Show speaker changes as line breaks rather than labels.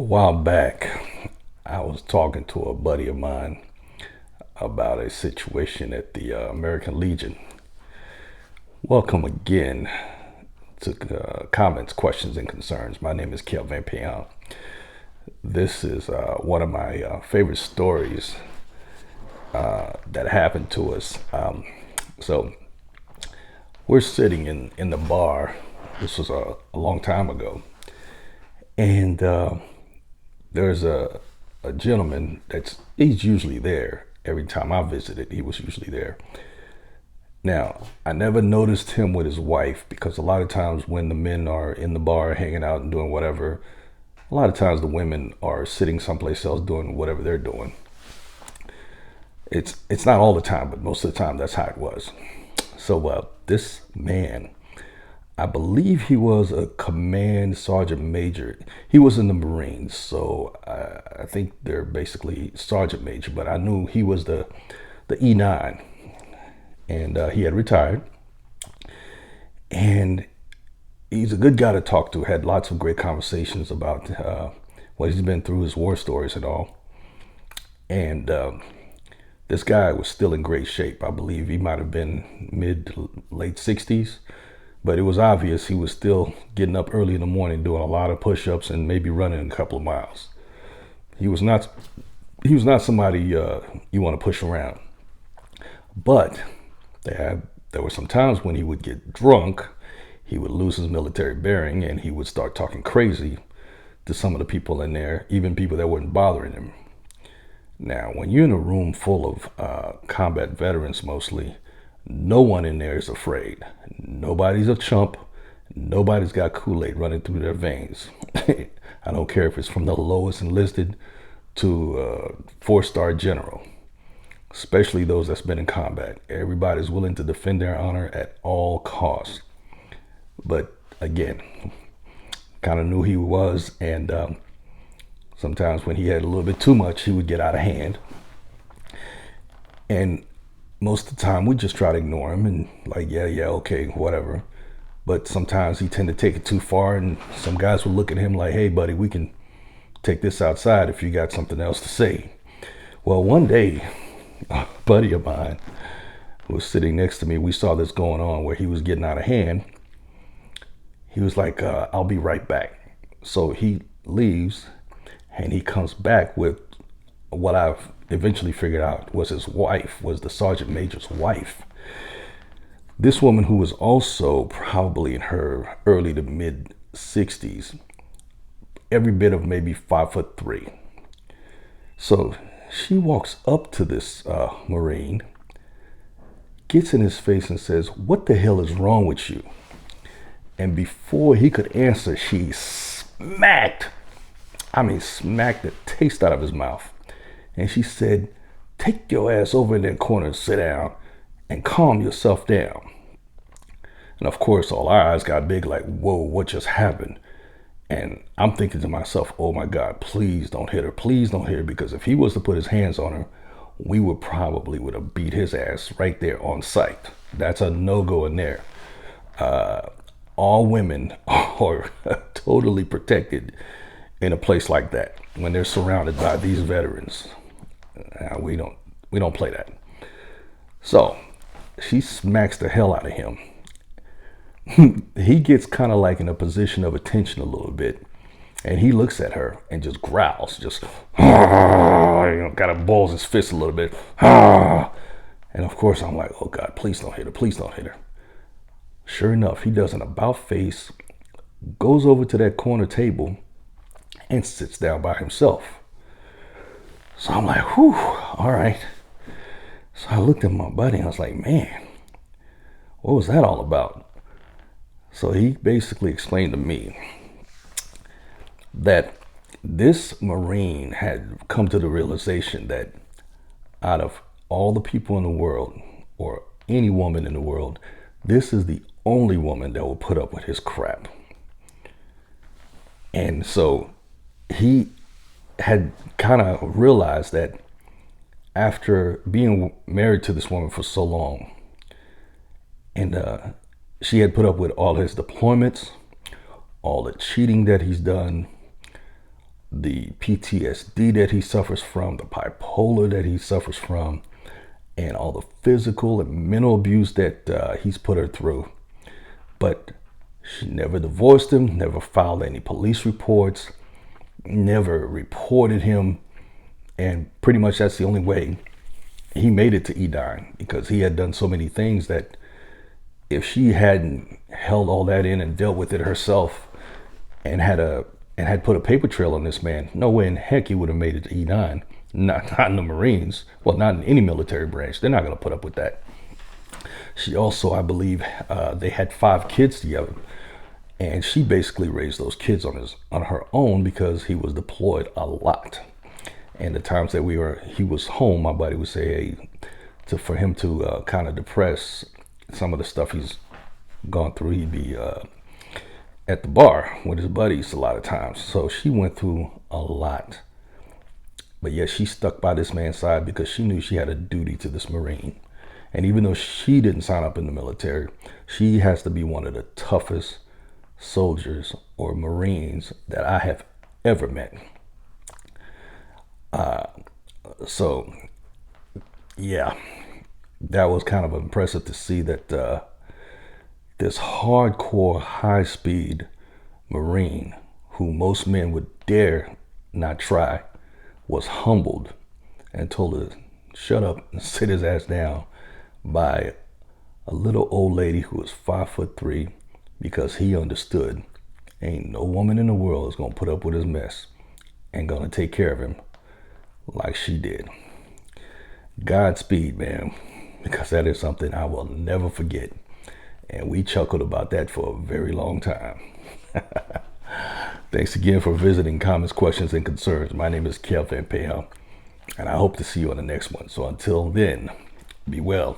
A while back, I was talking to a buddy of mine about a situation at the American Legion. Welcome again to comments, questions, and concerns. My name is Kelvin Pion. This is one of my favorite stories that happened to us. So we're sitting in the bar. This was a long time ago. And there's a gentleman he's usually there. Every time I visited, he was usually there. Now, I never noticed him with his wife because a lot of times when the men are in the bar hanging out and doing whatever, a lot of times the women are sitting someplace else doing whatever they're doing. It's not all the time, but most of the time that's how it was. So this man, I believe he was a command sergeant major. He was in the Marines, so I think they're basically sergeant major. But I knew he was the E9, and he had retired. And he's a good guy to talk to. Had lots of great conversations about what he's been through, his war stories and all. And this guy was still in great shape. I believe he might have been mid to late 60s. But it was obvious he was still getting up early in the morning, doing a lot of push-ups and maybe running a couple of miles. He was not somebody you want to push around. But there were some times when he would get drunk, he would lose his military bearing, and he would start talking crazy to some of the people in there, even people that weren't bothering him. Now, when you're in a room full of combat veterans mostly, no one in there is afraid. Nobody's a chump. Nobody's got Kool-Aid running through their veins. I don't care if it's from the lowest enlisted to four-star general, especially those that's been in combat. Everybody's willing to defend their honor at all costs. But again, kind of knew he was, and sometimes when he had a little bit too much, he would get out of hand. And most of the time we just try to ignore him and like, yeah, okay, whatever. But sometimes he tend to take it too far, and some guys will look at him like, hey, buddy, we can take this outside if you got something else to say. Well, one day, a buddy of mine was sitting next to me. We saw this going on where he was getting out of hand. He was like, I'll be right back. So he leaves, and he comes back with what I've eventually figured out was his wife, was the sergeant major's wife. This woman, who was also probably in her early to mid 60s, every bit of maybe 5'3". So she walks up to this Marine, gets in his face and says, "What the hell is wrong with you?" And before he could answer, she smacked the taste out of his mouth. And she said, "Take your ass over in that corner and sit down and calm yourself down." And of course, all our eyes got big like, whoa, what just happened? And I'm thinking to myself, oh my God, please don't hit her. Please don't hit her. Because if he was to put his hands on her, we would have beat his ass right there on sight. That's a no-go in there. All women are totally protected in a place like that when they're surrounded by these veterans. We don't play that. So she smacks the hell out of him. He gets kind of like in a position of attention a little bit, and he looks at her and just growls, just kind of balls his fist a little bit. And of course I'm like, oh God, please don't hit her, please don't hit her. Sure enough, he does an about face, goes over to that corner table and sits down by himself. So I'm like, whew, all right. So I looked at my buddy and I was like, man, what was that all about? So he basically explained to me that this Marine had come to the realization that out of all the people in the world, or any woman in the world, this is the only woman that will put up with his crap. And so he had kind of realized that after being married to this woman for so long, and she had put up with all his deployments, all the cheating that he's done, the PTSD that he suffers from, the bipolar that he suffers from, and all the physical and mental abuse that he's put her through. But she never divorced him, never filed any police reports, never reported him. And pretty much that's the only way he made it to Edine, because he had done so many things that if she hadn't held all that in and dealt with it herself and had put a paper trail on this man, no way in heck he would have made it to E9. Not in the Marines. Well, not in any military branch. They're not going to put up with that. She also, I believe, they had 5 kids together, and she basically raised those kids on her own because he was deployed a lot. And the times that he was home, my buddy would say, hey, for him to kind of depress some of the stuff he's gone through, he'd be at the bar with his buddies a lot of times. So she went through a lot. But yet she stuck by this man's side because she knew she had a duty to this Marine. And even though she didn't sign up in the military, she has to be one of the toughest soldiers or Marines that I have ever met. So, yeah, that was kind of impressive to see that this hardcore, high-speed Marine, who most men would dare not try, was humbled and told to shut up and sit his ass down by a little old lady who was 5'3", because he understood ain't no woman in the world is gonna put up with his mess and gonna take care of him like she did. Godspeed, man, because that is something I will never forget. And we chuckled about that for a very long time. Thanks again for visiting Comments, Questions, and Concerns. My name is a.k.a, and I hope to see you on the next one. So until then, be well.